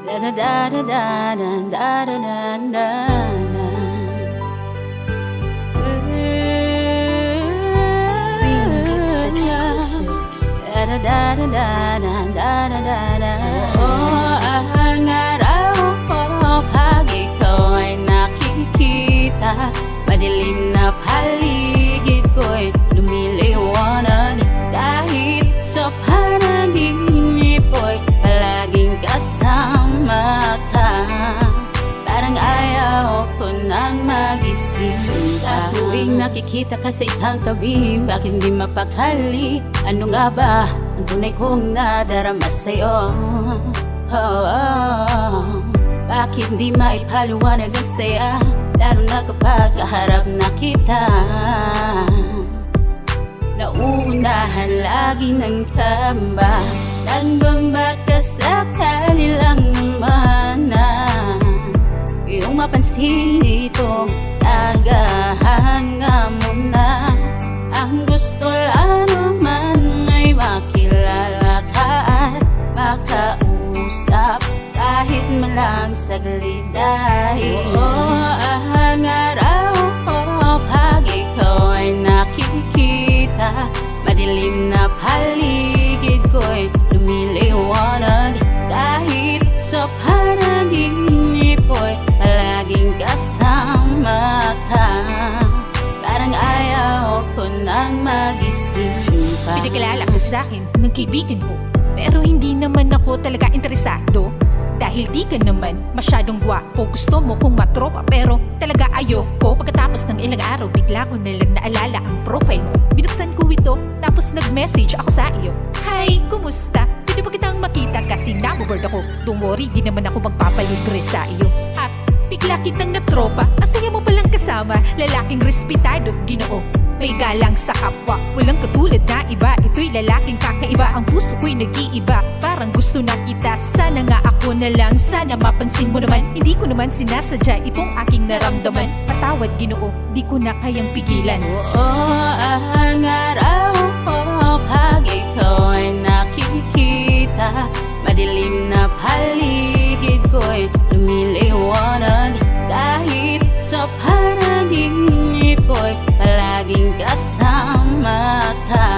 Da da da da da da da da da. Da da da da da da da da. Oh, ang araw ko pag ikaw ay nakikita, madilim na paligid ko'y lumiliwanag. Kahit sa panaginip ko'y palaging kasama ka. Parang ayaw ko nang magising. Sa tuwing nakikita ka sa isang tabi, bakit hindi mapakali? Ano nga ba ang tunay kong nadarama sa'yo? Bakit hindi maipaliwanag ang saya, lalo na kapag kaharap na kita? Nauunahan lagi ng kamba, nagbabaka sa kanilang mana. Iyong mapansin ito, tagahanga mo na. Ang gusto lang naman ay makilala ka at makausap, kahit malang saglit. Dahil ang araw ko pag ikaw ay nakikita, madilim na paligid ko'y lumiliwanag. Kahit sa panaginip ko'y palaging kasama ka. Parang ayaw ko nang magising pa. Pinakilala ka sa'kin ng kaibigan ko, pero hindi naman ako talaga interesado. Dahil di ka naman masyadong gwapo. Gusto mo kong matropa, pero talaga ayoko. Pagkatapos ng ilang araw, bigla ko nalang naalala ang profile mo. Binuksan ko ito, tapos nag-message ako sa iyo. Hi, kumusta? Pwede ba kitang makita kasi naboboard ako? Don't worry, di naman ako magpapalibre sa iyo. At bigla kitang natropa, ang saya mo palang kasama, lalaking respetado, Ginoo. May galang sa kapwa, walang katulad na iba. Ito'y lalaking kakaiba, ang puso ko'y nag-iiba. Parang gusto na kita, sana nga ako na lang. Sana mapansin mo naman, hindi ko naman sinasadya itong aking naramdaman. Patawad, Ginoo, di ko na kayang pigilan. Ang araw ko pag ikaw ay nakikita, madilim na paligid ko'y lumiliwanag. Kahit sa panaginip ko'y palaging kasama ka.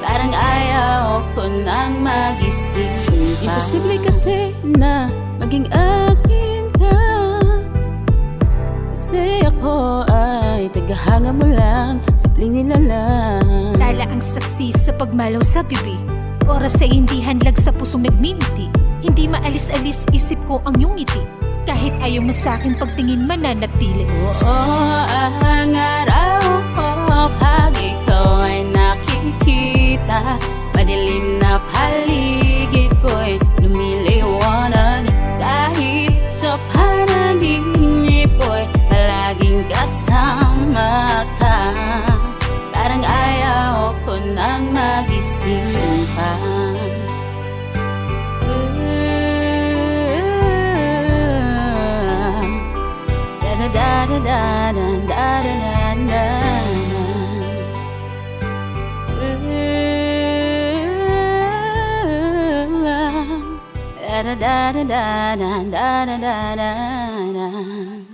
Parang ayaw ko nang magising pa. Imposible kasi na maging akin ka, kasi ako ay tagahanga mo lang, simpleng nilalang. Tala ang saksi sa pagmalaw sa gabi, oras ay hindi handlag sa pusong nagmimiti. Hindi maalis-alis isip ko ang iyong ngiti, kahit ayaw mo sa'kin pagtingin mananatili. Ang araw ko pag ikaw ay nakikita, madilim na paligid ko'y lumiliwanag. Kahit sa panaginip ko'y palaging kasama ka. Parang ayaw ko nang magising pa. Da da da da da da da da da da da da da da da da.